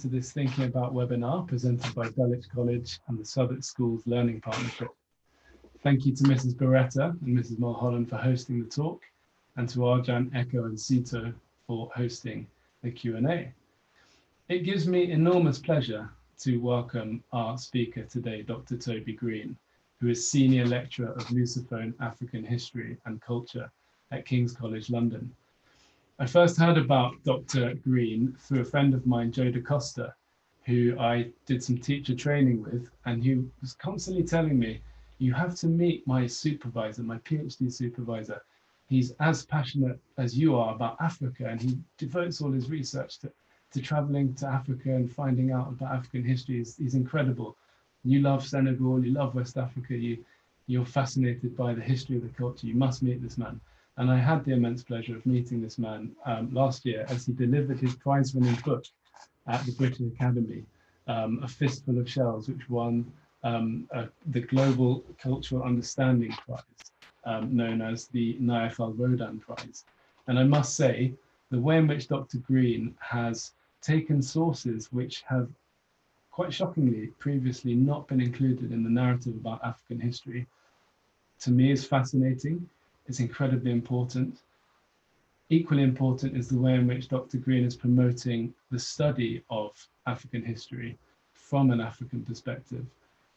to this Thinking About webinar presented by Dulwich College and the Southwark Schools Learning Partnership. Thank you to Mrs. Beretta and Mrs. Mulholland for hosting the talk, and to Arjaan, Ekow and Sito for hosting the Q&A. It gives me enormous pleasure to welcome our speaker today, Dr. Toby Green, who is Senior Lecturer of Lusophone African History and Culture at King's College London. I first heard about Dr. Green through a friend of mine, Joe DaCosta, who I did some teacher training with, and he was constantly telling me, you have to meet my supervisor, my PhD supervisor. He's as passionate as you are about Africa, and he devotes all his research to traveling to Africa and finding out about African history. He's incredible. You love Senegal, you love West Africa, you're fascinated by the history of the culture. You must meet this man. And I had the immense pleasure of meeting this man last year as he delivered his prize-winning book at the British Academy, A Fistful of Shells, which won the Global Cultural Understanding Prize, known as the Nayef Al-Rodhan Prize. And I must say, the way in which Dr. Green has taken sources which have, quite shockingly, previously not been included in the narrative about African history, to me is fascinating. It's incredibly important. Equally important is the way in which Dr. Green is promoting the study of African history from an African perspective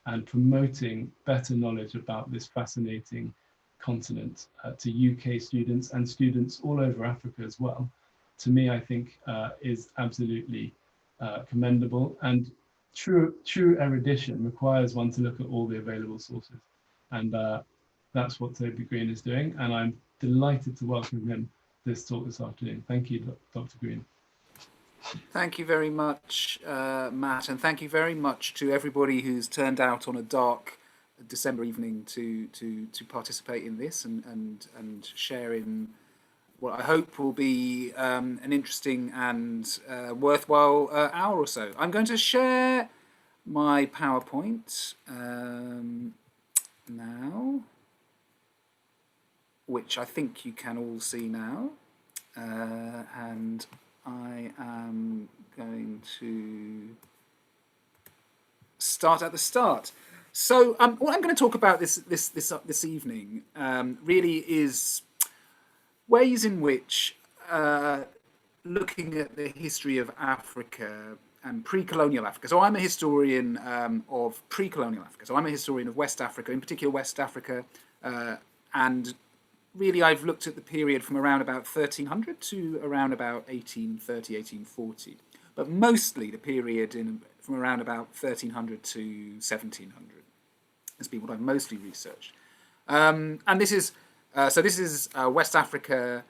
and promoting better knowledge about this fascinating continent to UK students and students all over Africa as well. To me, I think is absolutely commendable, and true erudition requires one to look at all the available sources. And that's what Toby Green is doing, and I'm delighted to welcome him to this talk this afternoon. Thank you, Dr. Green. Thank you very much, Matt, and thank you very much to everybody who's turned out on a dark December evening to participate in this and share in what I hope will be an interesting and worthwhile hour or so. I'm going to share my PowerPoint now, which I think you can all see now, and I am going to start at the start. So what I'm going to talk about this evening really is ways in which looking at the history of Africa and pre-colonial Africa. So I'm a historian of pre-colonial Africa. So I'm a historian of West Africa, in particular West Africa, and really I've looked at the period from around about 1300 to around about 1830, 1840, but mostly the period from around about 1300 to 1700 has been what I've mostly researched. And this is West Africa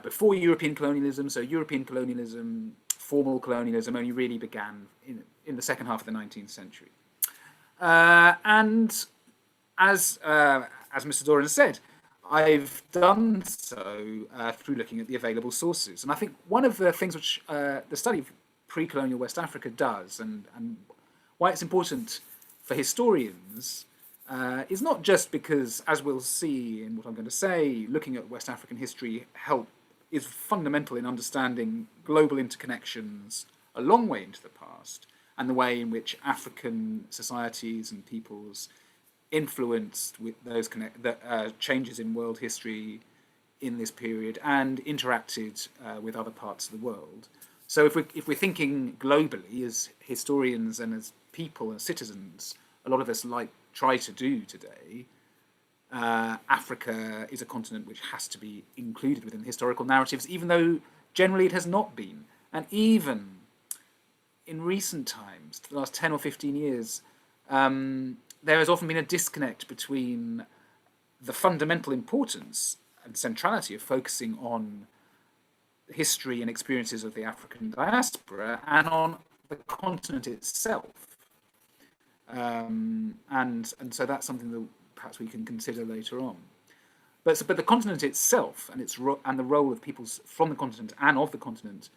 before European colonialism. So European colonialism, formal colonialism, only really began in the second half of the 19th century. And as Mr. Doran said, I've done so through looking at the available sources. And I think one of the things which the study of pre-colonial West Africa does, and why it's important for historians, is not just because, as we'll see in what I'm going to say, looking at West African history is fundamental in understanding global interconnections a long way into the past, and the way in which African societies and peoples influenced with those changes in world history in this period and interacted with other parts of the world. So if we're thinking globally as historians and as people and citizens, a lot of us try to do today, Africa is a continent which has to be included within historical narratives, even though generally it has not been. And even in recent times, the last 10 or 15 years, there has often been a disconnect between the fundamental importance and centrality of focusing on the history and experiences of the African diaspora and on the continent itself. And so that's something that perhaps we can consider later on. But the continent itself and the role of peoples from the continent and of the continent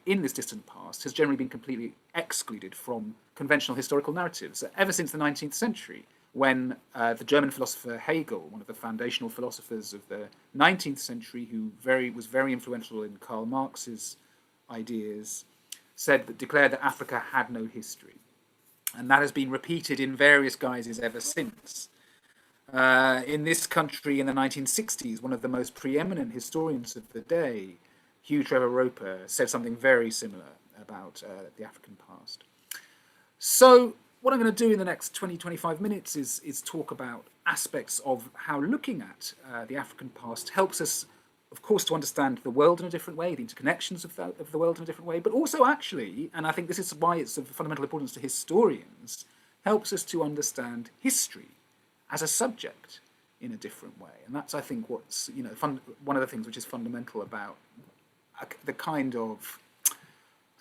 in this distant past has generally been completely excluded from conventional historical narratives ever since the 19th century, when the German philosopher Hegel, one of the foundational philosophers of the 19th century, who was very influential in Karl Marx's ideas, declared that Africa had no history. And that has been repeated in various guises ever since. In this country in the 1960s, one of the most preeminent historians of the day, Hugh Trevor Roper, said something very similar about the African past. So what I'm going to do in the next 20-25 minutes is talk about aspects of how looking at the African past helps us, of course, to understand the world in a different way, the interconnections of the world in a different way, but also actually, and I think this is why it's of fundamental importance to historians, helps us to understand history as a subject in a different way. And that's, I think, what's, one of the things which is fundamental about the kind of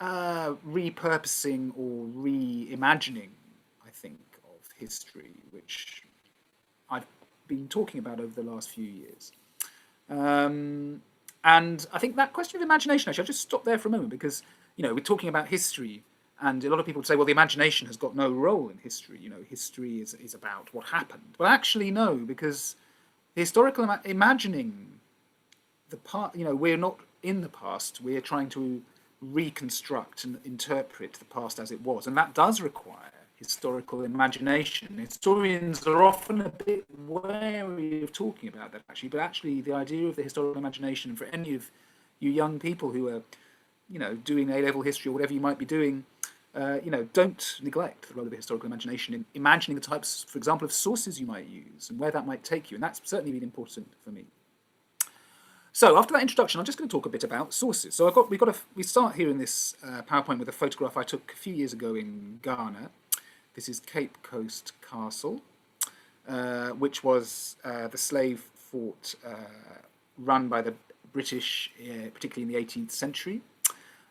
repurposing or reimagining, I think, of history, which I've been talking about over the last few years. And I think that question of imagination, actually, I'll just stop there for a moment, because, we're talking about history, and a lot of people say, well, the imagination has got no role in history. History is about what happened. Well, actually, no, because historical imagining the part, we're not in the past. We're trying to reconstruct and interpret the past as it was, and that does require historical imagination. Historians are often a bit wary of talking about that, actually, but actually the idea of the historical imagination, for any of you young people who are, doing A-level history or whatever you might be doing, don't neglect the role of the historical imagination in imagining the types, for example, of sources you might use and where that might take you, and that's certainly been important for me. So after that introduction, I'm just going to talk a bit about sources. So we start here in this PowerPoint with a photograph I took a few years ago in Ghana. This is Cape Coast Castle, which was the slave fort run by the British, particularly in the 18th century.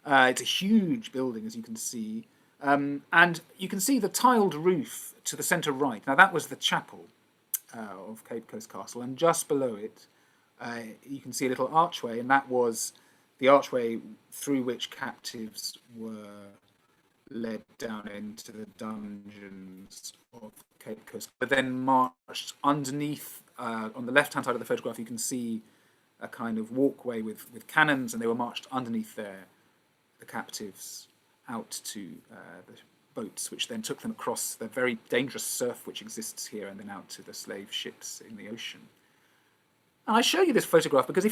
It's a huge building, as you can see. And you can see the tiled roof to the centre right. Now, that was the chapel of Cape Coast Castle. And just below it, you can see a little archway. And that was the archway through which captives were led down into the dungeons of Cape Coast, but then marched underneath. On the left-hand side of the photograph, you can see a kind of walkway with cannons, and they were marched underneath there, the captives, out to the boats, which then took them across the very dangerous surf which exists here, and then out to the slave ships in the ocean. And I show you this photograph because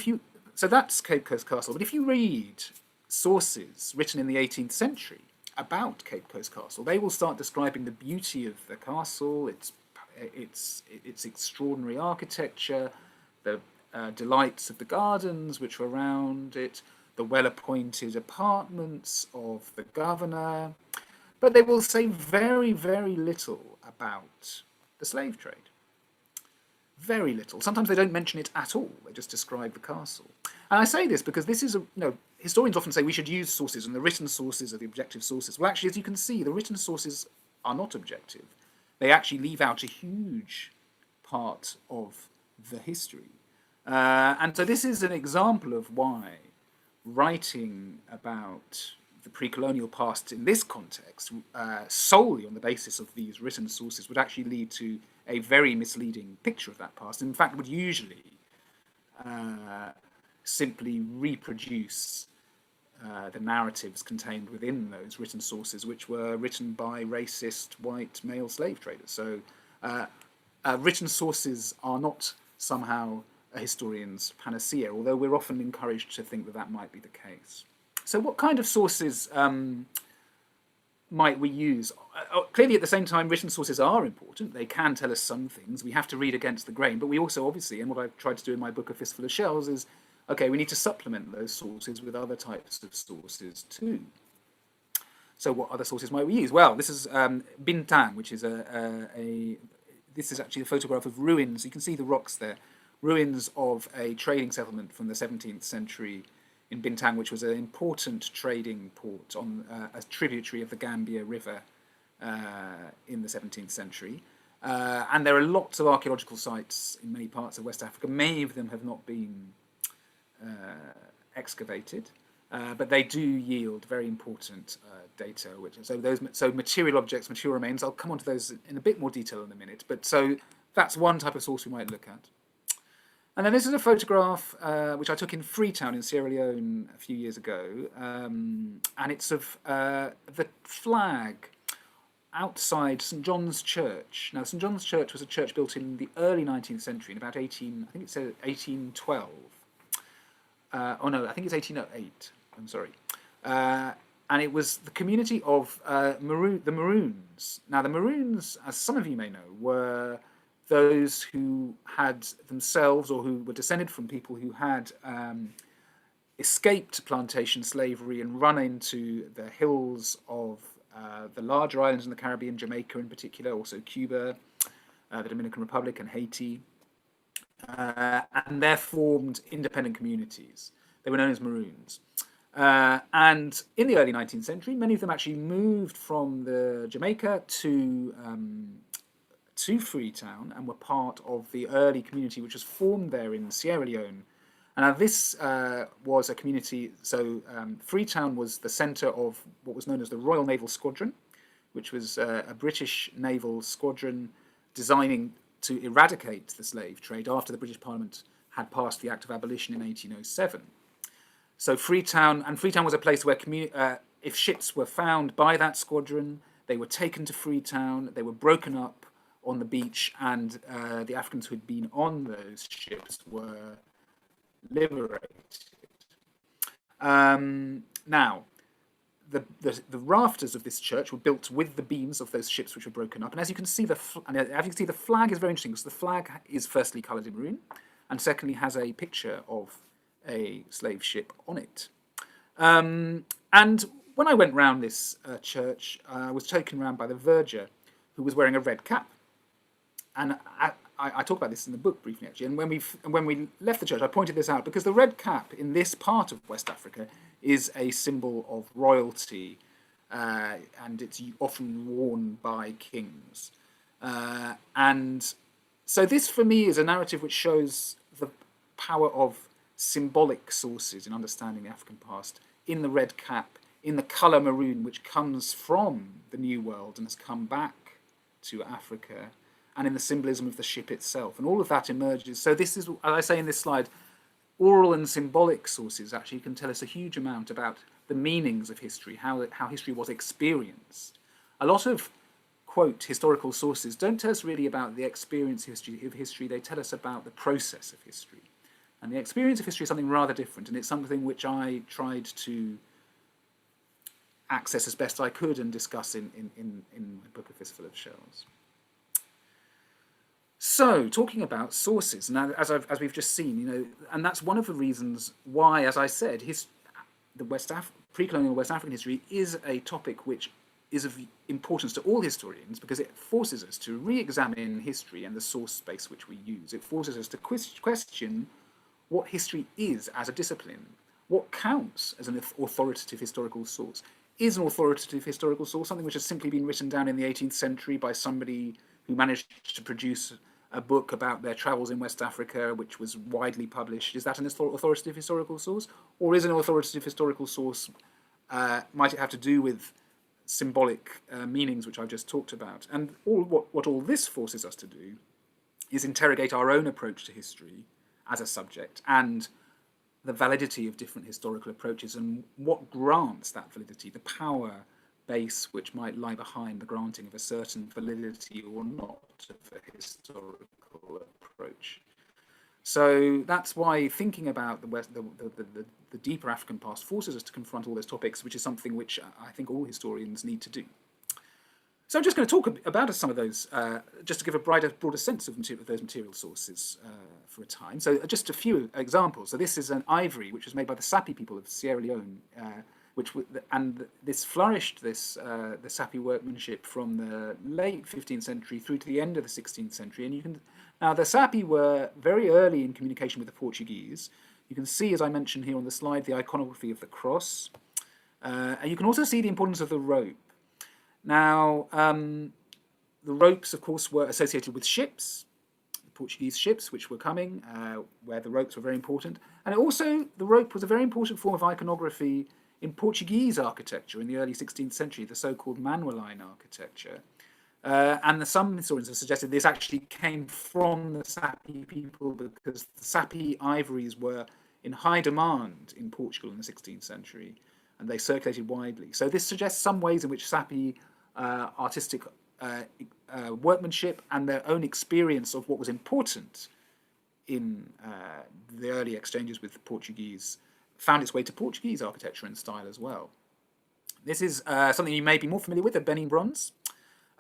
so that's Cape Coast Castle, but if you read sources written in the 18th century about Cape Coast Castle, they will start describing the beauty of the castle, its extraordinary architecture, the delights of the gardens which were around it, the well-appointed apartments of the governor, but they will say very, very little about the slave trade. Very little. Sometimes they don't mention it at all. They just describe the castle. And I say this because this is historians often say we should use sources, and the written sources are the objective sources. Well, actually, as you can see, the written sources are not objective. They actually leave out a huge part of the history. And so this is an example of why writing about the pre-colonial past in this context, solely on the basis of these written sources, would actually lead to a very misleading picture of that past. In fact, would usually simply reproduce the narratives contained within those written sources, which were written by racist white male slave traders. So written sources are not somehow a historian's panacea, although we're often encouraged to think that that might be the case. So what kind of sources might we use? Clearly, at the same time, written sources are important. They can tell us some things. We have to read against the grain, but we also obviously, and what I've tried to do in my book, A Fistful of Shells, is, okay, we need to supplement those sources with other types of sources too. So what other sources might we use? Well, this is Bintang, which is this is actually a photograph of ruins. You can see the rocks there. Ruins of a trading settlement from the 17th century in Bintang, which was an important trading port on a tributary of the Gambia River in the 17th century. And there are lots of archaeological sites in many parts of West Africa. Many of them have not been excavated, but they do yield very important data. So material objects, material remains, I'll come on to those in a bit more detail in a minute. But so that's one type of source we might look at. And then this is a photograph which I took in Freetown in Sierra Leone a few years ago, and it's of the flag outside St John's Church. Now, St John's Church was a church built in the early 19th century, in about 18, I think it said 1812. Oh no, I think it's 1808. I'm sorry. And it was the community of the Maroons. Now, the Maroons, as some of you may know, were those who had themselves, or who were descended from people who had escaped plantation slavery and run into the hills of the larger islands in the Caribbean, Jamaica in particular, also Cuba, the Dominican Republic and Haiti, and there formed independent communities. They were known as Maroons. And in the early 19th century, many of them actually moved from the Jamaica to Freetown and were part of the early community which was formed there in Sierra Leone. And this was a community, so Freetown was the centre of what was known as the Royal Naval Squadron, which was a British naval squadron designing to eradicate the slave trade after the British Parliament had passed the Act of Abolition in 1807. So Freetown was a place where if ships were found by that squadron, they were taken to Freetown, they were broken up on the beach, and the Africans who had been on those ships were liberated. Now, the rafters of this church were built with the beams of those ships which were broken up, and as you can see, the flag is very interesting because the flag is firstly coloured in maroon, and secondly has a picture of a slave ship on it. And when I went round this church, I was taken round by the verger, who was wearing a red cap. And I talk about this in the book briefly, actually. And when we left the church, I pointed this out because the red cap in this part of West Africa is a symbol of royalty, and it's often worn by kings. And so this, for me, is a narrative which shows the power of symbolic sources in understanding the African past, in the red cap, in the colour maroon, which comes from the New World and has come back to Africa, and in the symbolism of the ship itself. And all of that emerges. So this is, as I say in this slide, oral and symbolic sources actually can tell us a huge amount about the meanings of history, how history was experienced. A lot of, quote, historical sources don't tell us really about the experience of history, they tell us about the process of history. And the experience of history is something rather different, and it's something which I tried to access as best I could and discuss in my book, A Fistful of Shells. So, talking about sources, now as we've just seen, and that's one of the reasons why, as I said, the pre-colonial West African history is a topic which is of importance to all historians, because it forces us to re-examine history and the source space which we use. It forces us to question what history is as a discipline. What counts as an authoritative historical source? Is an authoritative historical source something which has simply been written down in the 18th century by somebody who managed to produce a book about their travels in West Africa, which was widely published? Is that an authoritative historical source? Or is an authoritative historical source, might it have to do with symbolic meanings, which I've just talked about? And what all this forces us to do is interrogate our own approach to history as a subject, and the validity of different historical approaches, and what grants that validity, the power base which might lie behind the granting of a certain validity or not of a historical approach. So that's why thinking about the deeper African past forces us to confront all those topics, which is something which I think all historians need to do. So I'm just going to talk about some of those, just to give a broader sense of those material sources for a time. So just a few examples. So this is an ivory which was made by the Sapi people of Sierra Leone, and this flourished, the Sapi workmanship, from the late 15th century through to the end of the 16th century. And now the Sapi were very early in communication with the Portuguese. You can see, as I mentioned here on the slide, the iconography of the cross, and you can also see the importance of the rope. Now, the ropes, of course, were associated with ships, the Portuguese ships which were coming, where the ropes were very important. And also, the rope was a very important form of iconography in Portuguese architecture in the early 16th century, the so-called Manueline architecture. And some historians have suggested this actually came from the Sapi people because the Sapi ivories were in high demand in Portugal in the 16th century, and they circulated widely. So this suggests some ways in which Sapi artistic workmanship and their own experience of what was important in the early exchanges with the Portuguese found its way to Portuguese architecture and style as well. This is something you may be more familiar with, the Benin bronze,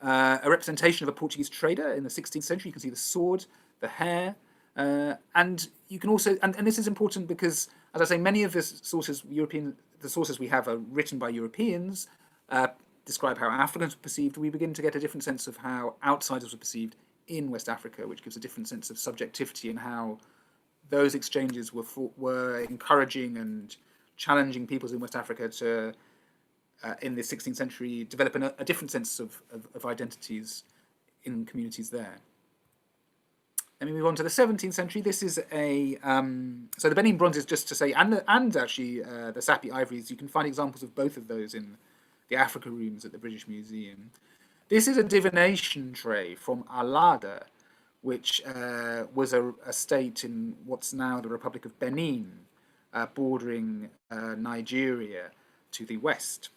a representation of a Portuguese trader in the 16th century. You can see the sword, the hair, and you can also, and this is important because, as I say, many of the sources we have are written by Europeans, describe how Africans were perceived. We begin to get a different sense of how outsiders were perceived in West Africa, which gives a different sense of subjectivity and how those exchanges were encouraging and challenging peoples in West Africa to, in the 16th century, develop a different sense of identities in communities there. Let me move on to the 17th century. This is a so the Benin bronze is just to say, and actually the Sapi ivories. You can find examples of both of those in the Africa rooms at the British Museum. This is a divination tray from Alada, which was a state in what's now the Republic of Benin, bordering Nigeria to the west.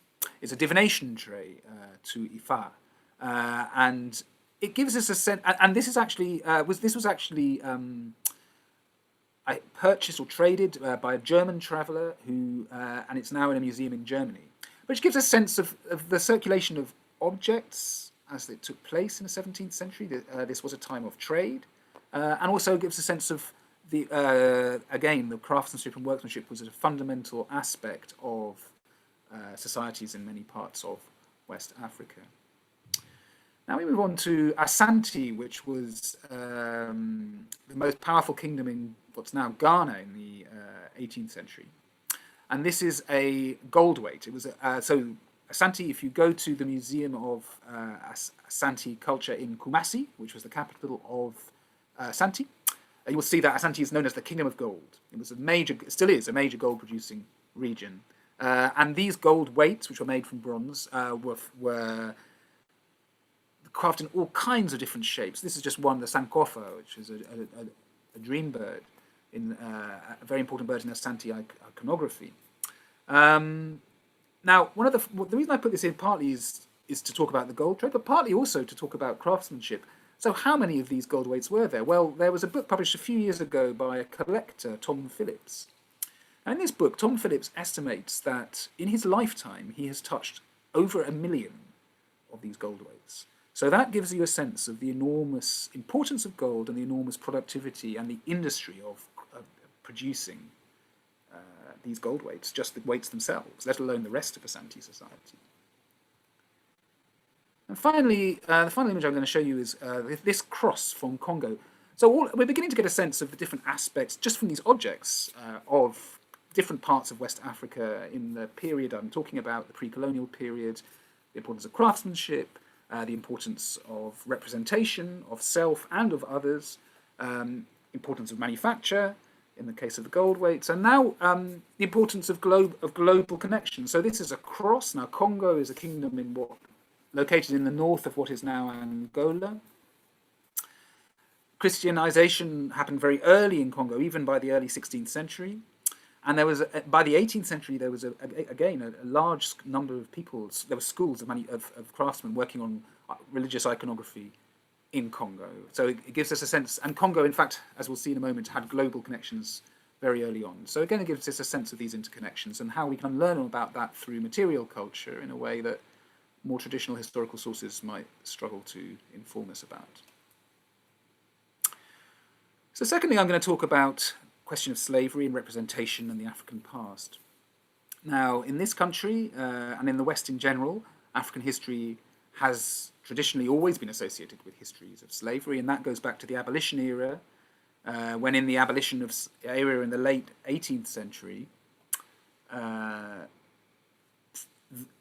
It's a divination tray to Ifa, and it gives us a sense. And this is actually was actually purchased or traded by a German traveller who, and it's now in a museum in Germany, which gives a sense of the circulation of objects as it took place in the 17th century. This was a time of trade, and also gives a sense of again, the craftsmanship and workmanship was a fundamental aspect of societies in many parts of West Africa. Now we move on to Asante, which was the most powerful kingdom in what's now Ghana in the 18th century. And this is a gold weight. It was so Asante, if you go to the Museum of Asante culture in Kumasi, which was the capital of Asante, you will see that Asante is known as the Kingdom of Gold. It was it still is a major gold producing region. And these gold weights, which were made from bronze, were crafted in all kinds of different shapes. This is just one, the Sankofa, which is a dream bird, a very important bird in Asante iconography. Now, the reason I put this in partly is to talk about the gold trade, but partly also to talk about craftsmanship. So how many of these gold weights were there? Well, there was a book published a few years ago by a collector, Tom Phillips. And in this book, Tom Phillips estimates that in his lifetime, he has touched over 1 million of these gold weights. So that gives you a sense of the enormous importance of gold and the enormous productivity and the industry of producing these gold weights, just the weights themselves, let alone the rest of Asante society. And finally, the final image I'm going to show you is this cross from Congo. So we're beginning to get a sense of the different aspects, just from these objects, of different parts of West Africa in the period I'm talking about, the pre-colonial period, the importance of craftsmanship, the importance of representation, of self and of others, importance of manufacture, in the case of the gold weights, and now the importance of global connection. So this is a cross. Now Congo is a kingdom located in the north of what is now Angola. Christianization happened very early in Congo, even by the early 16th century. And there was, by the 18th century, there was again a large number of people. There were schools of craftsmen working on religious iconography in Congo. So it gives us a sense, and Congo, in fact, as we'll see in a moment, had global connections very early on. So again, it gives us a sense of these interconnections and how we can learn about that through material culture in a way that more traditional historical sources might struggle to inform us about. So secondly, I'm going to talk about the question of slavery and representation in the African past. Now, in this country, and in the West in general, African history has traditionally always been associated with histories of slavery, and that goes back to the abolition era, when in the abolition era in the late 18th century,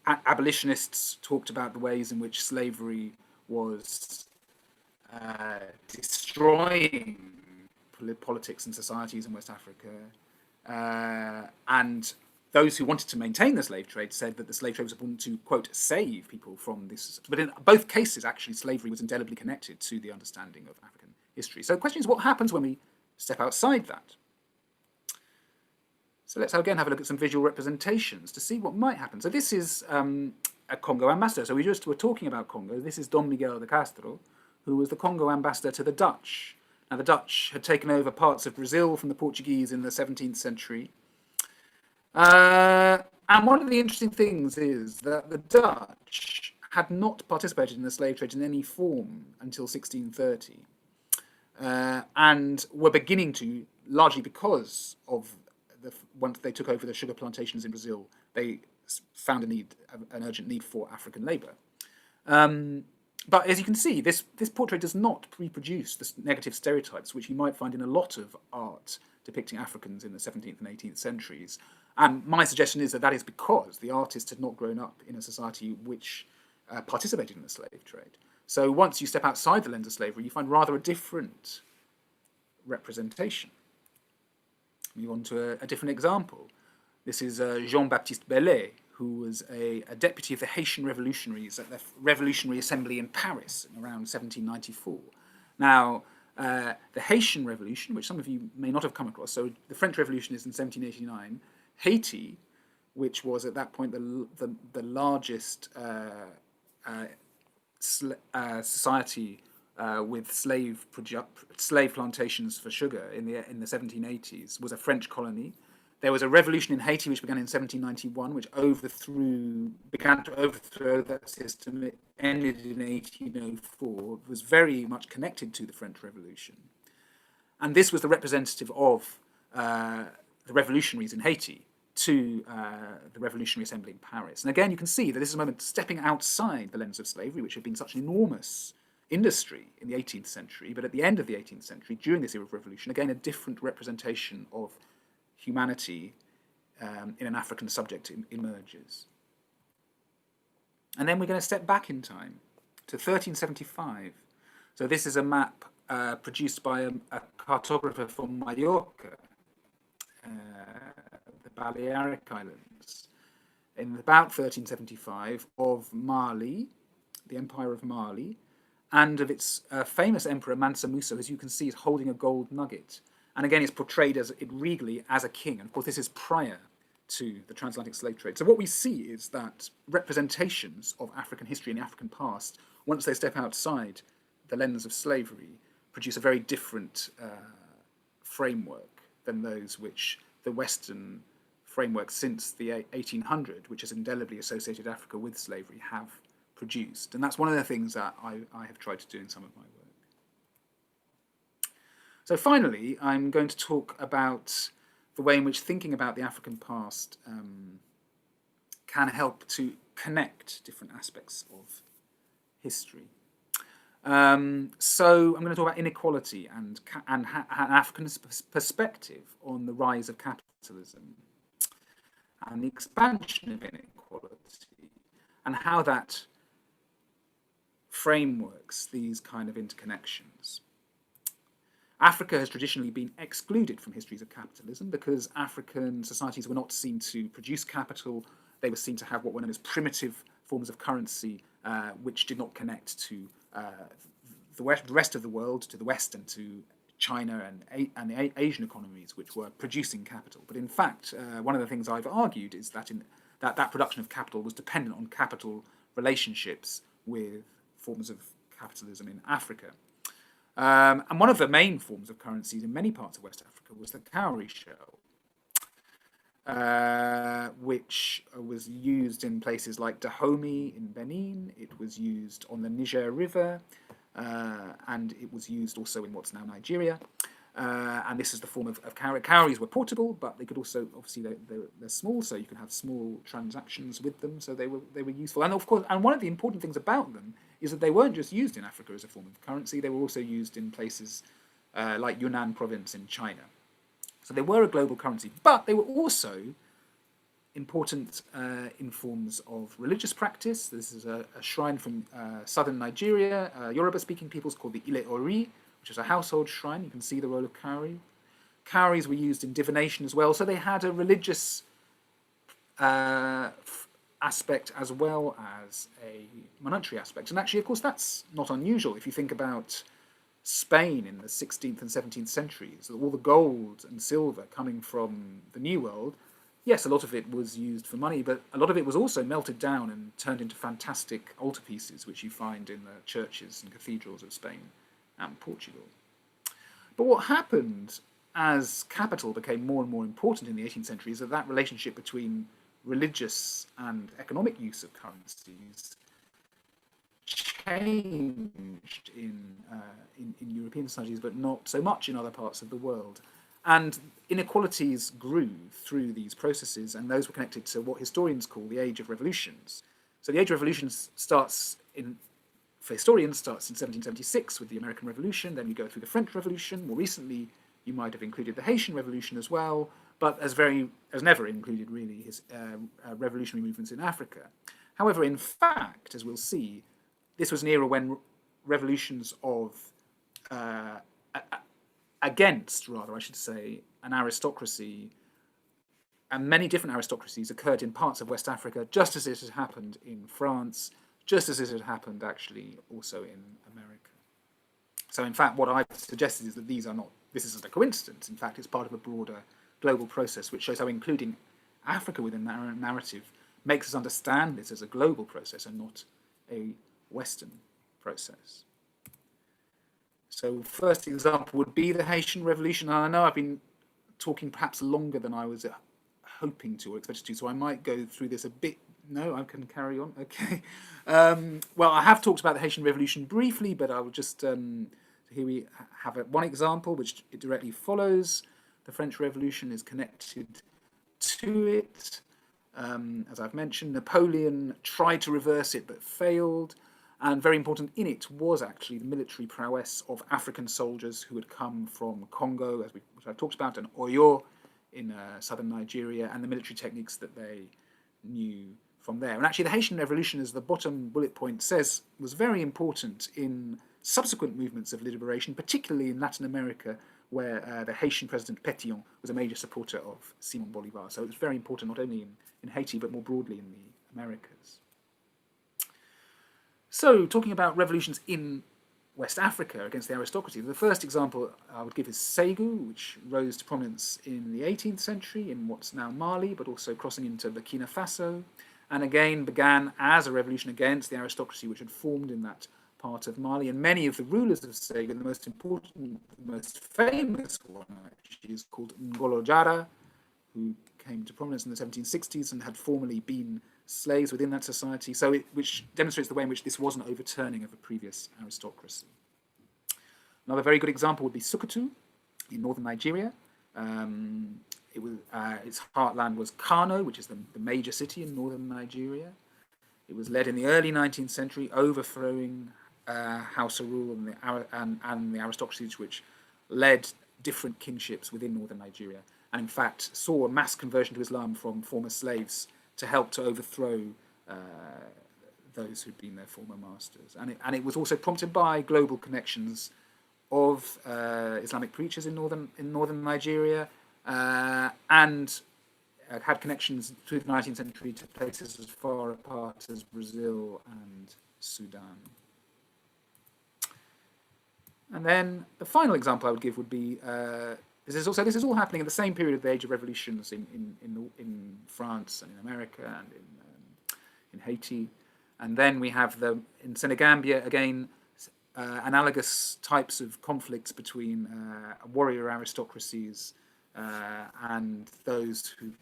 abolitionists talked about the ways in which slavery was destroying politics and societies in West Africa, and those who wanted to maintain the slave trade said that the slave trade was important to, quote, save people from this. But in both cases, actually, slavery was indelibly connected to the understanding of African history. So the question is, what happens when we step outside that? So let's again have a look at some visual representations to see what might happen. So this is a Congo ambassador. So we just were talking about Congo. This is Dom Miguel de Castro, who was the Congo ambassador to the Dutch. Now, the Dutch had taken over parts of Brazil from the Portuguese in the 17th century. And one of the interesting things is that the Dutch had not participated in the slave trade in any form until 1630, and were beginning to, largely because of once they took over the sugar plantations in Brazil, they found an urgent need for African labour. But as you can see, this portrait does not reproduce the negative stereotypes which you might find in a lot of art depicting Africans in the 17th and 18th centuries. And my suggestion is that that is because the artist had not grown up in a society which participated in the slave trade. So once you step outside the lens of slavery, you find rather a different representation. Move on to a different example. This is Jean-Baptiste Bellet, who was a deputy of the Haitian revolutionaries at the Revolutionary Assembly in Paris around 1794. Now, the Haitian Revolution, which some of you may not have come across, so the French Revolution is in 1789. Haiti, which was at that point the largest society with slave plantations for sugar in the 1780s, was a French colony. There was a revolution in Haiti which began in 1791, which began to overthrow that system. It ended in 1804. It was very much connected to the French Revolution. And this was the representative of the revolutionaries in Haiti to the Revolutionary Assembly in Paris. And again, you can see that this is a moment stepping outside the lens of slavery, which had been such an enormous industry in the 18th century. But at the end of the 18th century, during this era of revolution, again, a different representation of humanity in an African subject emerges. And then we're going to step back in time to 1375. So this is a map produced by a cartographer from Mallorca, the Balearic Islands, in about 1375, of Mali, the Empire of Mali, and of its famous emperor Mansa Musa, as you can see, is holding a gold nugget. And again, it's portrayed regally as a king. And of course, this is prior to the transatlantic slave trade. So what we see is that representations of African history and the African past, once they step outside the lens of slavery, produce a very different framework than those which the Western framework since the 1800, which has indelibly associated Africa with slavery, have produced. And that's one of the things that I have tried to do in some of my work. So finally, I'm going to talk about the way in which thinking about the African past can help to connect different aspects of history. So I'm going to talk about inequality and an African perspective on the rise of capitalism and the expansion of inequality and how that frameworks these kind of interconnections. Africa has traditionally been excluded from histories of capitalism because African societies were not seen to produce capital. They were seen to have what were known as primitive forms of currency, which did not connect to the rest of the world, to the West and to China and the Asian economies, which were producing capital. But in fact, one of the things I've argued is that that production of capital was dependent on capital relationships with forms of capitalism in Africa. And one of the main forms of currencies in many parts of West Africa was the cowrie shell, which was used in places like Dahomey in Benin. It was used on the Niger River, and it was used also in what's now Nigeria. And this is the form of cowrie. Cowries were portable, but they could also, obviously, they're small, so you can have small transactions with them. So they were useful. And of course, and one of the important things about them is that they weren't just used in Africa as a form of currency. They were also used in places like Yunnan province in China. So they were a global currency, but they were also important in forms of religious practice. This is a shrine from southern Nigeria, Yoruba-speaking peoples called the Ile Ori, which is a household shrine. You can see the role of cowrie. Cowries were used in divination as well, so they had a religious aspect as well as a monetary aspect. And actually, of course, that's not unusual if you think about Spain in the 16th and 17th centuries, all the gold and silver coming from the New World. Yes, a lot of it was used for money, but a lot of it was also melted down and turned into fantastic altarpieces, which you find in the churches and cathedrals of Spain and Portugal. But what happened as capital became more and more important in the 18th century is that relationship between religious and economic use of currencies changed in European societies, but not so much in other parts of the world. And inequalities grew through these processes, and those were connected to what historians call the Age of Revolutions. So the Age of Revolutions for historians, starts in 1776 with the American Revolution, then we go through the French Revolution. More recently, you might have included the Haitian Revolution as well, but as never included really his revolutionary movements in Africa. However, in fact, as we'll see, this was an era when revolutions against, I should say, an aristocracy, and many different aristocracies occurred in parts of West Africa, just as it had happened in France, just as it had happened actually also in America. So in fact, what I've suggested is that this isn't a coincidence. In fact, it's part of a broader global process, which shows how including Africa within that narrative makes us understand this as a global process and not a Western process. So first example would be the Haitian Revolution. And I know I've been talking perhaps longer than I was hoping to or expected to, so I might go through this a bit. No, I can carry on. Okay. Well, I have talked about the Haitian Revolution briefly, but I will just... here we have one example which it directly follows. The French Revolution is connected to it. As I've mentioned, Napoleon tried to reverse it but failed. And very important in it was actually the military prowess of African soldiers who had come from Congo, which I've talked about, and Oyo in southern Nigeria, and the military techniques that they knew from there. And actually the Haitian Revolution, as the bottom bullet point says, was very important in subsequent movements of liberation, particularly in Latin America, where the Haitian president Pétion was a major supporter of Simon Bolivar. So it was very important not only in Haiti, but more broadly in the Americas. So, talking about revolutions in West Africa against the aristocracy, the first example I would give is Ségou, which rose to prominence in the 18th century in what's now Mali, but also crossing into Burkina Faso, and again began as a revolution against the aristocracy which had formed in that part of Mali. And many of the rulers of Ségou, the most important, the most famous one actually is called Ngolo Jara, who came to prominence in the 1760s and had formerly been slaves within that society, which demonstrates the way in which this was an overturning of a previous aristocracy. Another very good example would be Sokoto in northern Nigeria. Its heartland was Kano, which is the major city in northern Nigeria. It was led in the early 19th century, overthrowing Hausa rule and the aristocracies which led different kingships within northern Nigeria, and in fact saw a mass conversion to Islam from former slaves to help to overthrow those who'd been their former masters. And it was also prompted by global connections of Islamic preachers in northern Nigeria, and had connections through the 19th century to places as far apart as Brazil and Sudan. And then the final example I would give would be this is all happening in the same period of the Age of Revolutions in France and in America and in Haiti. And then we have in Senegambia, again, analogous types of conflicts between warrior aristocracies and those who've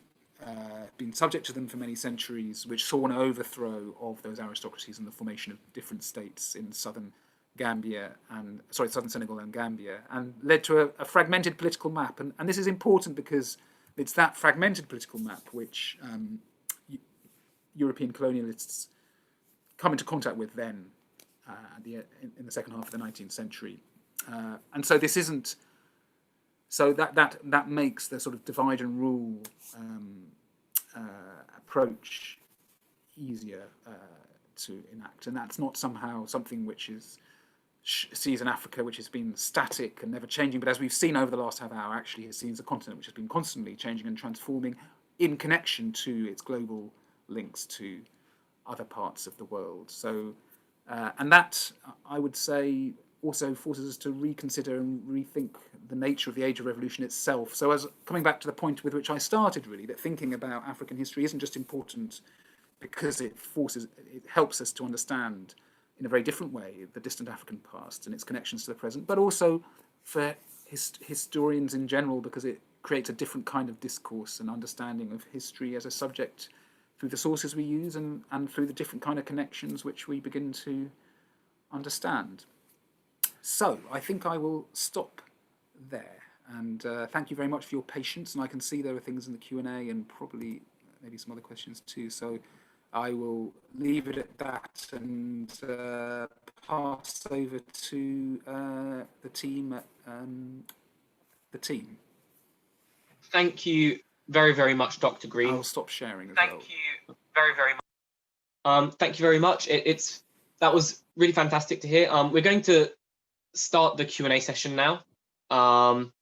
been subject to them for many centuries, which saw an overthrow of those aristocracies and the formation of different states in southern Senegal and Gambia, and led to a fragmented political map. And this is important because it's that fragmented political map which European colonialists come into contact with then in the second half of the 19th century. And so this isn't... So that makes the sort of divide and rule approach easier to enact. And that's not somehow something which sees an Africa which has been static and never changing, but as we've seen over the last half hour, actually has seen a continent which has been constantly changing and transforming, in connection to its global links to other parts of the world. So, and that, I would say, also forces us to reconsider and rethink the nature of the Age of Revolution itself. So, as coming back to the point with which I started, really, that thinking about African history isn't just important because it helps us to understand in a very different way the distant African past and its connections to the present, but also for historians in general, because it creates a different kind of discourse and understanding of history as a subject through the sources we use and through the different kind of connections which we begin to understand. So I think I will stop there, and thank you very much for your patience. And I can see there are things in the Q&A and probably maybe some other questions too. So I will leave it at that and pass over to the team. Thank you very, very much, Dr. Green. I'll stop sharing as well. Thank you very, very much. Thank you very much. That was really fantastic to hear. We're going to start the Q&A session now. And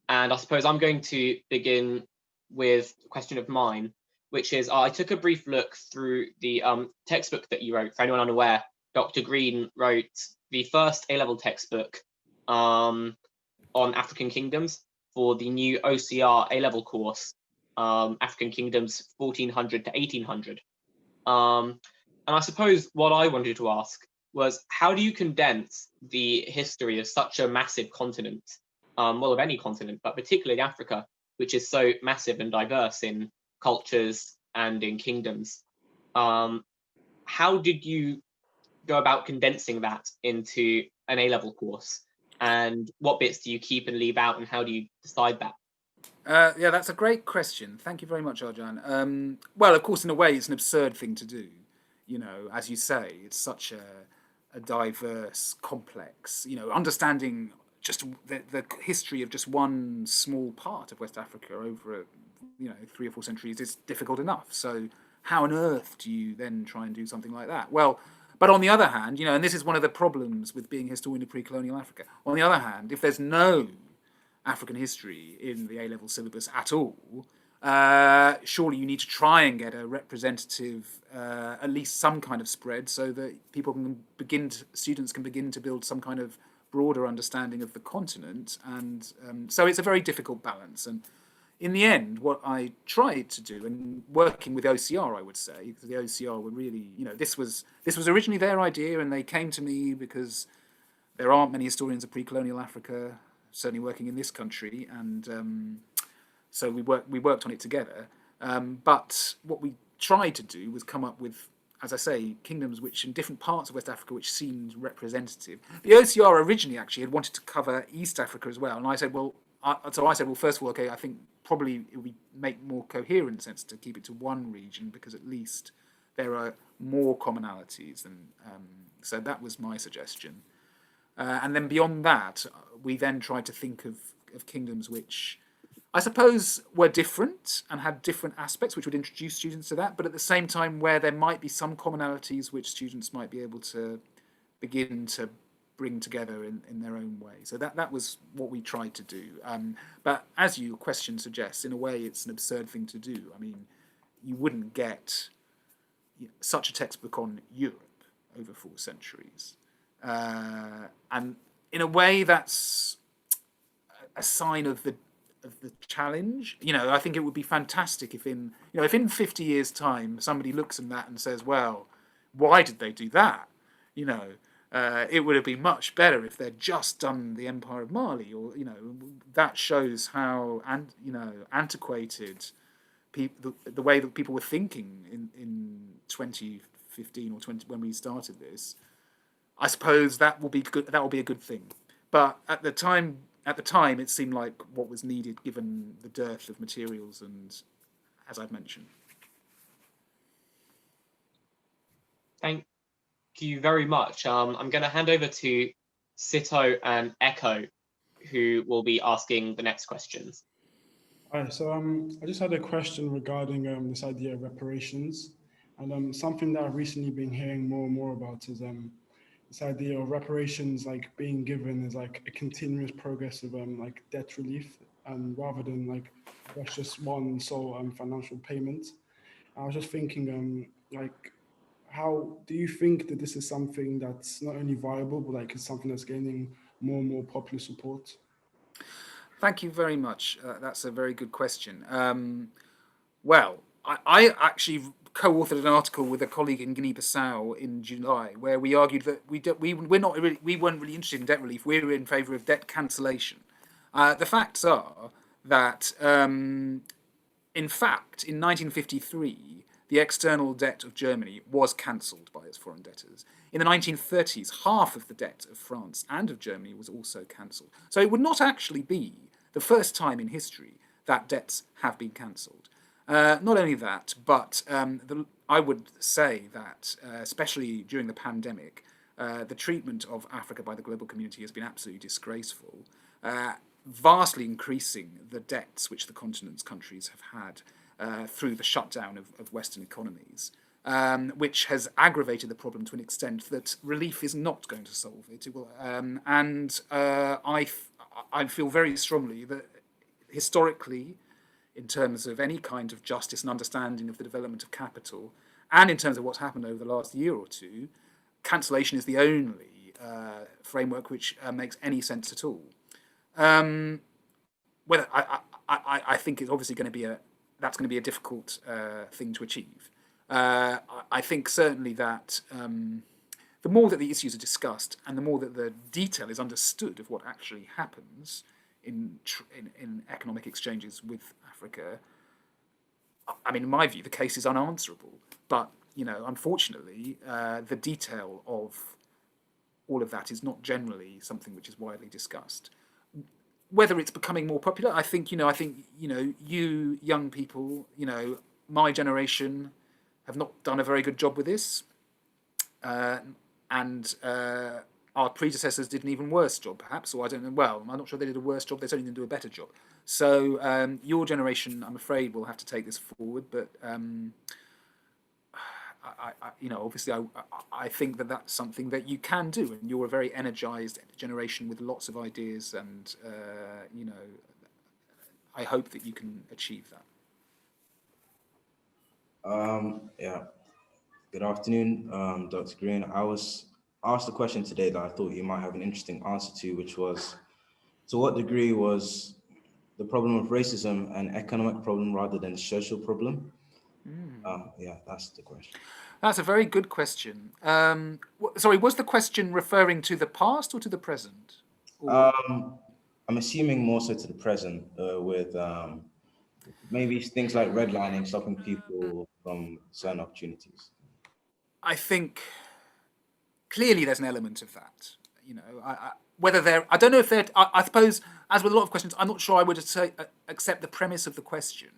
I suppose I'm going to begin with a question of mine, which is, I took a brief look through the textbook that you wrote. For anyone unaware, Dr. Green wrote the first A-level textbook on African kingdoms for the new OCR A-level course, African Kingdoms 1400 to 1800. And I suppose what I wanted to ask was, how do you condense the history of such a massive continent, well, of any continent, but particularly Africa, which is so massive and diverse in cultures and in kingdoms? How did you go about condensing that into an A-level course? And what bits do you keep and leave out, and how do you decide that? Yeah, that's a great question. Thank you very much, Arjaan. Well, of course, in a way, it's an absurd thing to do. You know, as you say, it's such a diverse, complex, understanding just the history of just one small part of West Africa over, 3 or 4 centuries is difficult enough. So how on earth do you then try and do something like that? Well, but on the other hand, and this is one of the problems with being a historian of pre-colonial Africa. On the other hand, if there's no African history in the A-level syllabus at all, surely you need to try and get a representative, at least some kind of spread, so that students can begin to build some kind of broader understanding of the continent. And so it's a very difficult balance. And in the end, what I tried to do, and working with OCR, I would say, because the OCR were really, this was originally their idea, and they came to me because there aren't many historians of pre-colonial Africa, certainly working in this country, and so we worked on it together. But what we tried to do was come up with, as I say, kingdoms which in different parts of West Africa which seemed representative. The OCR originally actually had wanted to cover East Africa as well, and I said, well, first of all, okay, I think probably it would make more coherent sense to keep it to one region, because at least there are more commonalities, and so that was my suggestion. And then beyond that, we then tried to think of kingdoms which I suppose were different and had different aspects which would introduce students to that, but at the same time where there might be some commonalities which students might be able to begin to bring together in their own way. So that was what we tried to do. But as your question suggests, in a way it's an absurd thing to do. I mean, you wouldn't get such a textbook on Europe over 4 centuries. And in a way that's a sign of the challenge. I think it would be fantastic if in 50 years' time somebody looks at that and says, well, why did they do that? It would have been much better if they'd just done the Empire of Mali, or that shows how antiquated the way that people were thinking in 2015 or 20 when we started this. I suppose that will be good. That will be a good thing. But at the time, it seemed like what was needed given the dearth of materials, and as I've mentioned. Thank you very much. I'm going to hand over to Sito and Ekow, who will be asking the next questions. All right, so I just had a question regarding this idea of reparations, and something that I've recently been hearing more and more about is this idea of reparations like being given as like a continuous progress of like debt relief, and rather than like that's just one sole financial payment. I was just thinking, like, how do you think that this is something that's not only viable, but like it's something that's gaining more and more popular support? Thank you very much. That's a very good question. Well, I actually co-authored an article with a colleague in Guinea-Bissau in July, where we argued that we weren't really interested in debt relief. We were in favour of debt cancellation. The facts are that, in fact, in 1953, the external debt of Germany was cancelled by its foreign debtors. In the 1930s, half of the debt of France and of Germany was also cancelled. So it would not actually be the first time in history that debts have been cancelled. Not only that, but I would say that, especially during the pandemic, the treatment of Africa by the global community has been absolutely disgraceful, vastly increasing the debts which the continent's countries have had through the shutdown of Western economies, which has aggravated the problem to an extent that relief is not going to solve it. It will, I feel very strongly that historically, in terms of any kind of justice and understanding of the development of capital, and in terms of what's happened over the last year or two, cancellation is the only framework which makes any sense at all. Whether I think it's obviously going to be that's going to be a difficult thing to achieve. I think certainly that the more that the issues are discussed and the more that the detail is understood of what actually happens in economic exchanges with Africa, I mean, in my view, the case is unanswerable. But, unfortunately, the detail of all of that is not generally something which is widely discussed. Whether it's becoming more popular, I think you young people, my generation have not done a very good job with this. And our predecessors did an even worse job, perhaps, or I don't know. Well, I'm not sure they did a worse job. They certainly didn't do a better job. So your generation, I'm afraid, will have to take this forward. But obviously, I think that that's something that you can do, and you're a very energised generation with lots of ideas, and I hope that you can achieve that. Yeah. Good afternoon, Dr. Green. I was asked a question today that I thought you might have an interesting answer to, which was, to what degree was the problem of racism an economic problem rather than a social problem? Yeah, that's the question. That's a very good question. Sorry, was the question referring to the past or to the present? I'm assuming more so to the present, with maybe things like redlining, stopping people from certain opportunities. I think clearly there's an element of that. Whether they're, I don't know if they're, I suppose, as with a lot of questions, I'm not sure I would say, accept the premise of the question.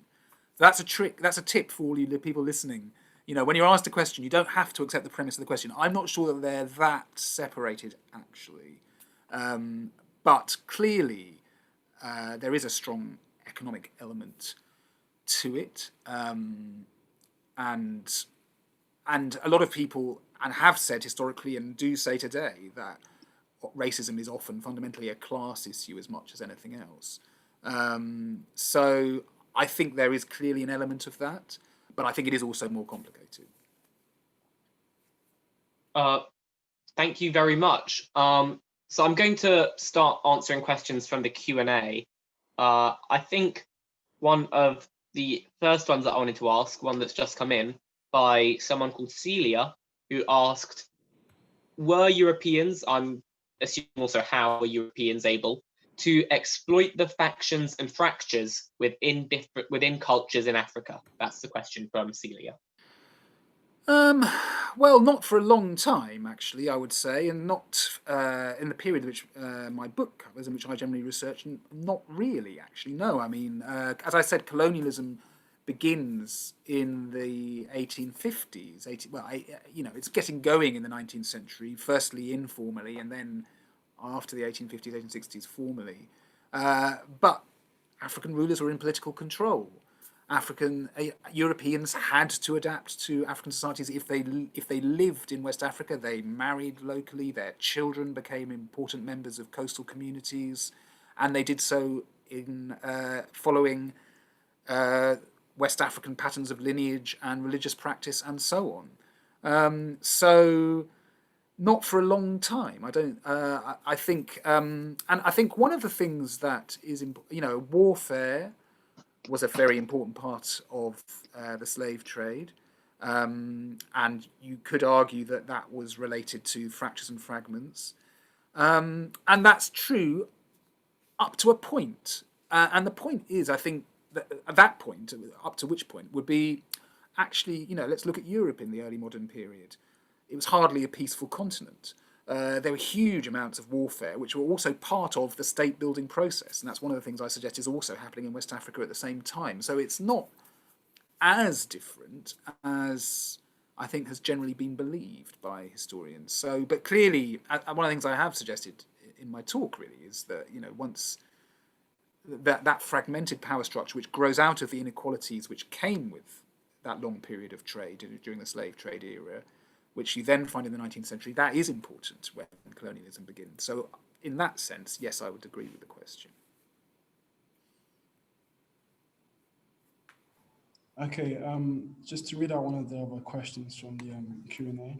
That's a trick, that's a tip for all you people listening. When you're asked a question, you don't have to accept the premise of the question. I'm not sure that they're that separated, actually. But clearly, there is a strong economic element to it. And a lot of people, and have said historically and do say today, that racism is often fundamentally a class issue as much as anything else. So I think there is clearly an element of that, but I think it is also more complicated. Thank you very much. So I'm going to start answering questions from the Q&A. I think one of the first ones that I wanted to ask, one that's just come in by someone called Celia, who asked, were Europeans, I'm assuming also how were Europeans able to exploit the factions and fractures within cultures in Africa? That's the question from Celia. Well, not for a long time, actually, I would say, and not in the period which my book covers and which I generally research, not really, actually, no. I mean, as I said, colonialism begins in the 1850s. It's getting going in the 19th century, firstly informally, and then after the 1850s, 1860s, formally. But African rulers were in political control. Europeans had to adapt to African societies. If they lived in West Africa, they married locally. Their children became important members of coastal communities, and they did so in following West African patterns of lineage and religious practice, and so on. So not for a long time. I think, and I think one of the things that is, warfare was a very important part of the slave trade. And you could argue that that was related to fractures and fragments. And that's true up to a point. And the point is, I think, that at that point, up to which point, would be actually, let's look at Europe in the early modern period. It was hardly a peaceful continent. There were huge amounts of warfare, which were also part of the state building process. And that's one of the things I suggest is also happening in West Africa at the same time. So it's not as different as I think has generally been believed by historians. So, but clearly, one of the things I have suggested in my talk really is that, once that fragmented power structure, which grows out of the inequalities which came with that long period of trade during the slave trade era, which you then find in the 19th century, that is important when colonialism begins. So in that sense, yes, I would agree with the question. Okay, just to read out one of the other questions from the Q&A.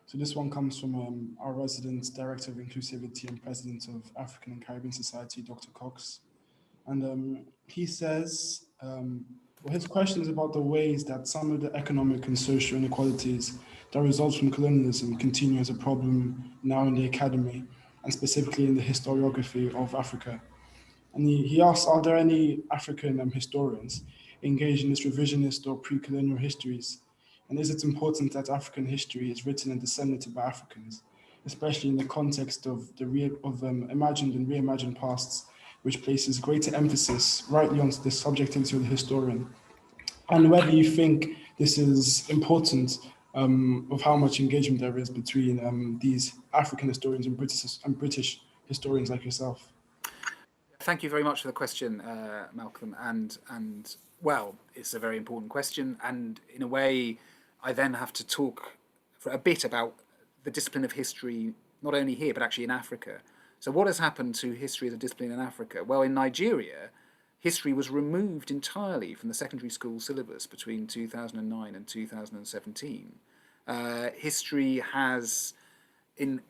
So this one comes from our resident Director of Inclusivity and President of African and Caribbean Society, Dr. Cox. And he says, his question is about the ways that some of the economic and social inequalities that result from colonialism continue as a problem now in the academy, and specifically in the historiography of Africa. And he asks, are there any African historians engaged in this revisionist or pre-colonial histories? And is it important that African history is written and disseminated by Africans, especially in the context of imagined and reimagined pasts, which places greater emphasis rightly on the subjectivity of the historian? And whether you think this is important of how much engagement there is between these African historians and British historians like yourself. Thank you very much for the question, Malcolm. And well, it's a very important question. And in a way, I then have to talk for a bit about the discipline of history, not only here, but actually in Africa. So what has happened to history as a discipline in Africa? Well, in Nigeria, history was removed entirely from the secondary school syllabus between 2009 and 2017. History has, in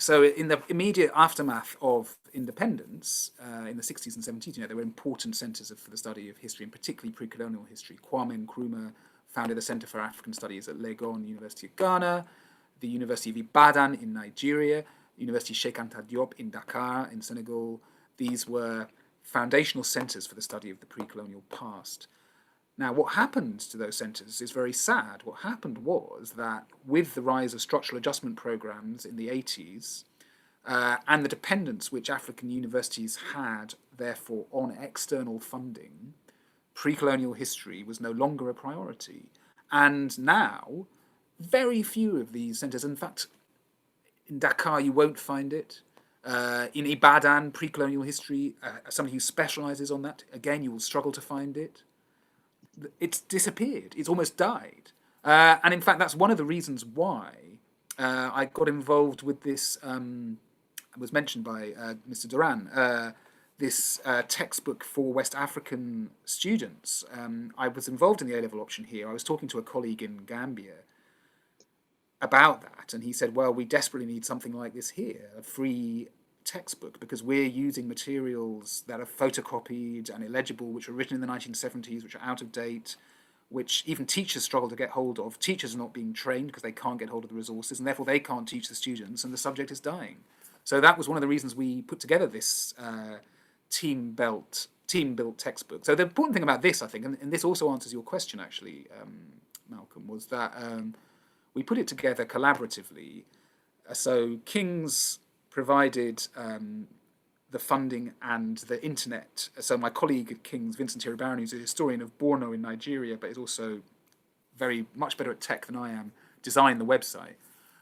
the immediate aftermath of independence, in the 60s and 70s, there were important centres for the study of history, and particularly pre-colonial history. Kwame Nkrumah founded the Centre for African Studies at Legon, University of Ghana, the University of Ibadan in Nigeria, University Sheikh Anta Diop in Dakar in Senegal. These were foundational centres for the study of the pre-colonial past. Now, what happened to those centres is very sad. What happened was that with the rise of structural adjustment programs in the 80s, and the dependence which African universities had, therefore, on external funding, pre-colonial history was no longer a priority. And now, very few of these centres, in fact, in Dakar you won't find it. In Ibadan, pre-colonial history, somebody who specialises on that, again, you will struggle to find it. It's disappeared. It's almost died. And in fact, that's one of the reasons why I got involved with this, was mentioned by Mr. Duran, this textbook for West African students. I was involved in the A-level option here. I was talking to a colleague in Gambia about that, and he said, well, we desperately need something like this here, a free textbook, because we're using materials that are photocopied and illegible, which were written in the 1970s, which are out of date, which even teachers struggle to get hold of. Teachers are not being trained because they can't get hold of the resources, and therefore they can't teach the students, and the subject is dying. So that was one of the reasons we put together this team-built textbook. So the important thing about this, I think, and this also answers your question, actually, Malcolm, was that we put it together collaboratively. So King's provided the funding and the internet. So my colleague at King's, Vincent Tiribaran, who's a historian of Borno in Nigeria, but is also very much better at tech than I am, designed the website.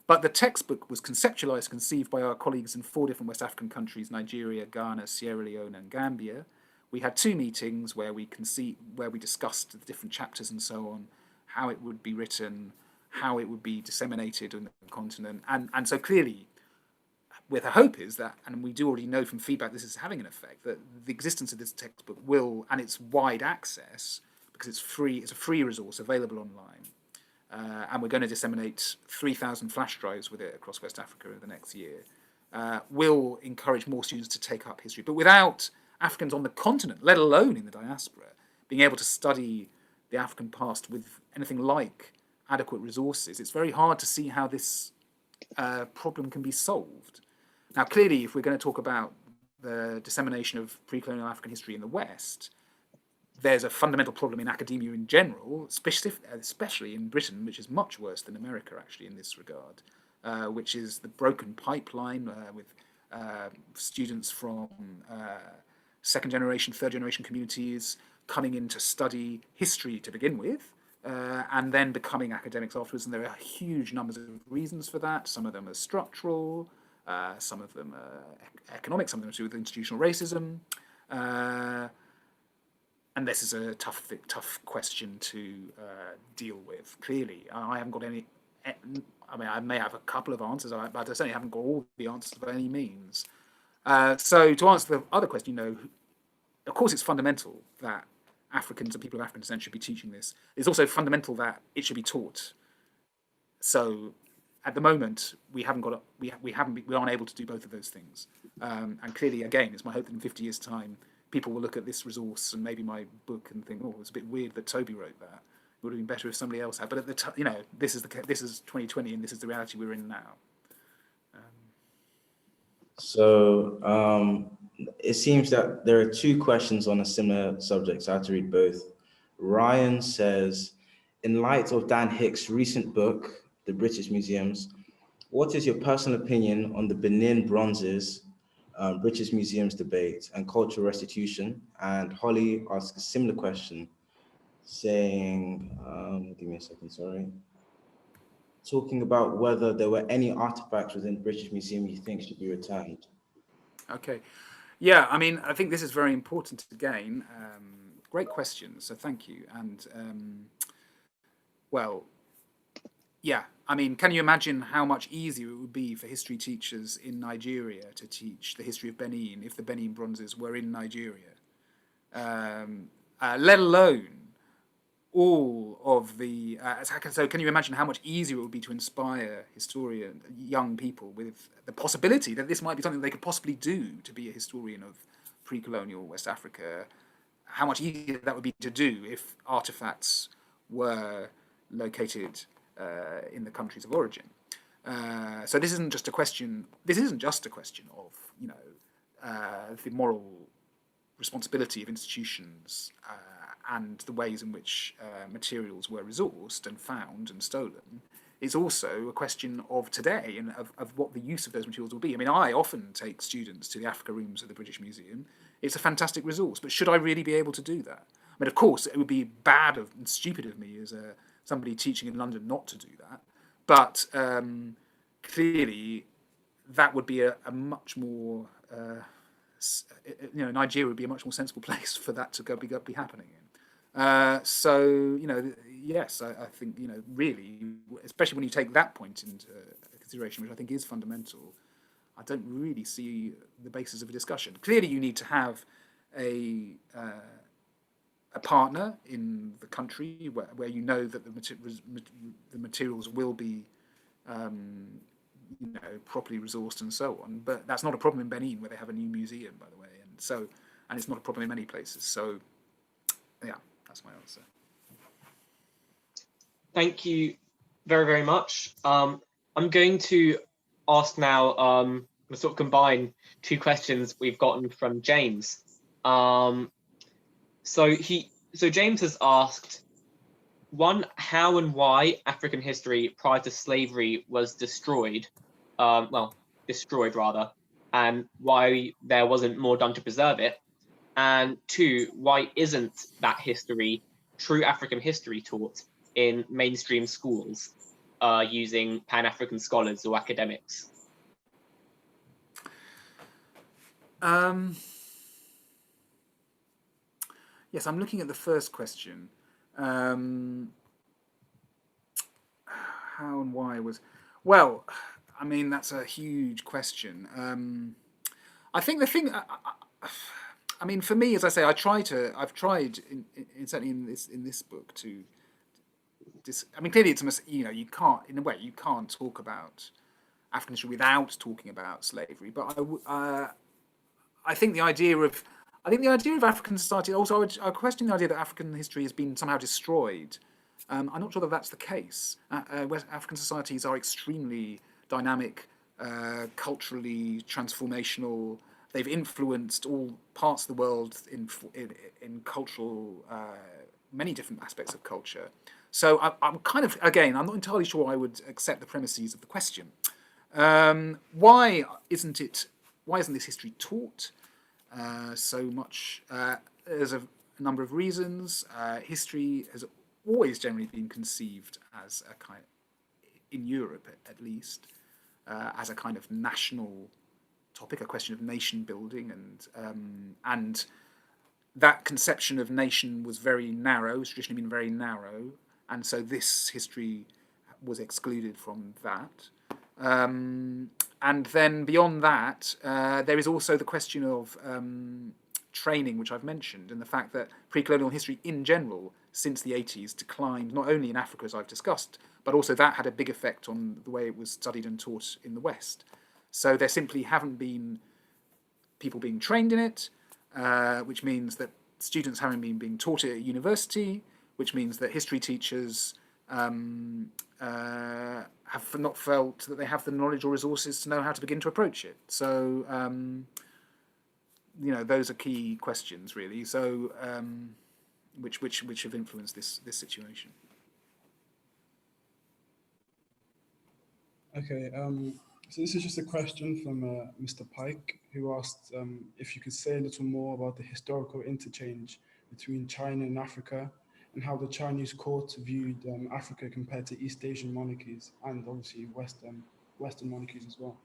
But the textbook was conceptualized, conceived by our colleagues in 4 different West African countries, Nigeria, Ghana, Sierra Leone, and Gambia. We had 2 meetings where we discussed the different chapters and so on, how it would be written, how it would be disseminated on the continent. And so clearly, with the hope is that, and we do already know from feedback this is having an effect, that the existence of this textbook will, and its wide access, because it's free. It's a free resource available online, and we're going to disseminate 3,000 flash drives with it across West Africa in the next year. Will encourage more students to take up history, but without Africans on the continent, let alone in the diaspora, being able to study the African past with anything like adequate resources, it's very hard to see how this problem can be solved. Now, clearly, if we're going to talk about the dissemination of pre-colonial African history in the West, there's a fundamental problem in academia in general, especially in Britain, which is much worse than America, actually, in this regard, which is the broken pipeline with students from second generation, third generation communities coming in to study history to begin with, and then becoming academics afterwards. And there are huge numbers of reasons for that. Some of them are structural, some of them are economic, some of them are to do with institutional racism. And this is a tough question to deal with. Clearly, I haven't got any. I mean, I may have a couple of answers, but I certainly haven't got all the answers by any means. So, to answer the other question, of course, it's fundamental that Africans and people of African descent should be teaching this. It's also fundamental that it should be taught. So, at the moment, we aren't able to do both of those things. And clearly, again, it's my hope that in 50 years' time, people will look at this resource and maybe my book and think, oh, it's a bit weird that Toby wrote that. It would have been better if somebody else had. But at the time, this is 2020, and this is the reality we're in now. So it seems that there are two questions on a similar subject, so I have to read both. Ryan says, in light of Dan Hicks' recent book, The British Museums, what is your personal opinion on the Benin bronzes, British Museums debate and cultural restitution? And Holly asks a similar question, saying, give me a second, sorry. Talking about whether there were any artifacts within the British Museum you think should be returned. Okay. Yeah, I mean, I think this is very important again. Great question, so thank you. And, well, yeah, I mean, can you imagine how much easier it would be for history teachers in Nigeria to teach the history of Benin if the Benin bronzes were in Nigeria? Let alone all of the... so can you imagine how much easier it would be to inspire young people with the possibility that this might be something they could possibly do to be a historian of pre-colonial West Africa? How much easier that would be to do if artifacts were located in the countries of origin. So this isn't just a question of, the moral responsibility of institutions and the ways in which materials were resourced and found and stolen. It's also a question of today and of what the use of those materials will be. I mean, I often take students to the Africa rooms of the British Museum. It's a fantastic resource, but should I really be able to do that? I mean, of course, it would be bad and stupid of me as somebody teaching in London not to do that. But clearly, that would be a much more, Nigeria would be a much more sensible place for that to be happening in. So, yes, I think, really, especially when you take that point into consideration, which I think is fundamental, I don't really see the basis of a discussion. Clearly, you need to have a partner in the country where you know that the materials will be properly resourced and so on. But that's not a problem in Benin, where they have a new museum, by the way, and it's not a problem in many places. So, yeah, that's my answer. Thank you very, very much. I'm going to ask now, we'll sort of combine two questions we've gotten from James. So James has asked, one, how and why African history prior to slavery was destroyed, rather, and why there wasn't more done to preserve it. And two, why isn't that history, true African history, taught in mainstream schools using Pan-African scholars or academics? Yes, I'm looking at the first question. How and why was... Well, I mean, that's a huge question. I think the thing... I mean, for me, as I say, I've tried certainly in this book to. I mean, clearly, you can't talk about African history without talking about slavery. But I think the idea of African society. Also, I question the idea that African history has been somehow destroyed. I'm not sure that that's the case. West African societies are extremely dynamic, culturally transformational. They've influenced all parts of the world in cultural, many different aspects of culture. So I'm kind of, again, I'm not entirely sure I would accept the premises of the question. Why isn't this history taught so much? There's a number of reasons. History has always generally been conceived as a kind, in Europe at least, as a kind of national topic, a question of nation building, and that conception of nation was very narrow. It's traditionally been very narrow, and so this history was excluded from that. And then beyond that, there is also the question of training, which I've mentioned, and the fact that pre-colonial history in general, since the 80s, declined not only in Africa, as I've discussed, but also that had a big effect on the way it was studied and taught in the West. So there simply haven't been people being trained in it, which means that students haven't been being taught it at university, which means that history teachers have not felt that they have the knowledge or resources to know how to begin to approach it. So, those are key questions, really. So, which have influenced this situation. Okay. So this is just a question from Mr. Pike, who asked if you could say a little more about the historical interchange between China and Africa, and how the Chinese court viewed Africa compared to East Asian monarchies, and obviously Western monarchies as well.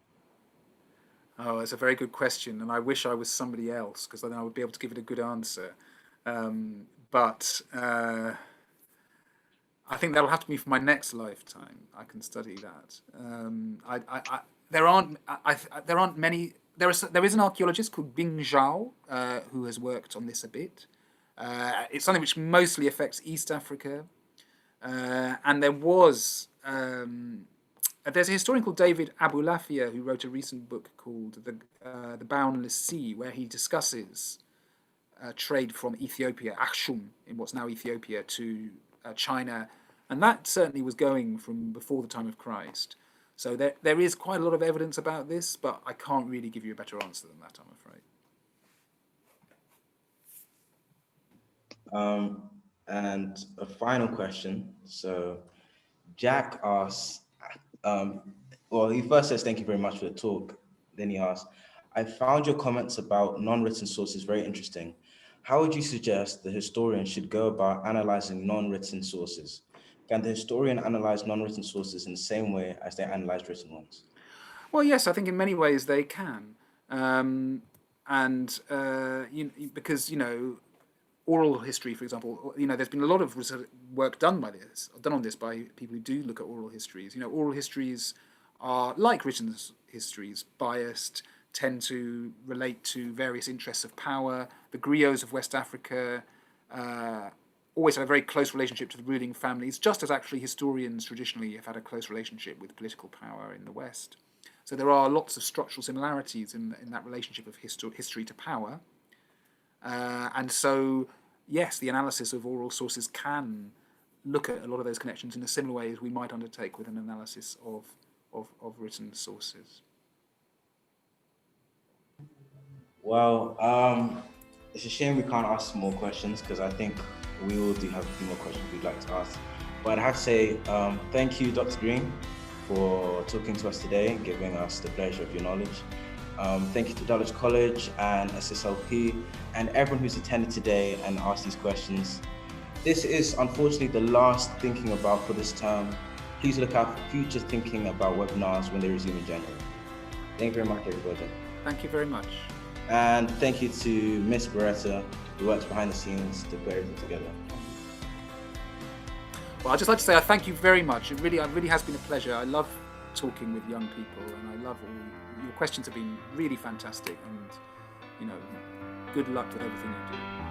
Oh, that's a very good question, and I wish I was somebody else, because then I would be able to give it a good answer. But I think that'll have to be for my next lifetime. I can study that. There aren't many. There is an archaeologist called Bing Zhao who has worked on this a bit. It's something which mostly affects East Africa, and there's a historian called David Abulafia who wrote a recent book called The Boundless Sea, where he discusses trade from Ethiopia, Aksum, in what's now Ethiopia, to China, and that certainly was going from before the time of Christ. So there is quite a lot of evidence about this, but I can't really give you a better answer than that, I'm afraid. And a final question. So Jack asks, he first says, thank you very much for the talk. Then he asks, I found your comments about non-written sources very interesting. How would you suggest the historian should go about analyzing non-written sources? Can the historian analyze non-written sources in the same way as they analyze written ones? Well, yes, I think in many ways they can. Because, oral history, for example, there's been a lot of work done on this by people who do look at oral histories. Oral histories are, like written histories, biased, tend to relate to various interests of power. The griots of West Africa always had a very close relationship to the ruling families, just as actually historians traditionally have had a close relationship with political power in the West. So there are lots of structural similarities in that relationship of history to power. And so, yes, the analysis of oral sources can look at a lot of those connections in a similar way as we might undertake with an analysis of written sources. Well, it's a shame we can't ask some more questions, because I think we all do have a few more questions we'd like to ask. But I have to say thank you, Dr. Green, for talking to us today and giving us the pleasure of your knowledge. Thank you to Dulwich College and SSLP and everyone who's attended today and asked these questions. This is unfortunately the last Thinking About for this term. Please look out for future Thinking About webinars when they resume in January. Thank you very much, everybody. Thank you very much. And thank you to Miss Beretta, who works behind the scenes to put everything together. Well, I'd just like to say I thank you very much. It really has been a pleasure. I love talking with young people, and I love your questions have been really fantastic, and good luck with everything you do.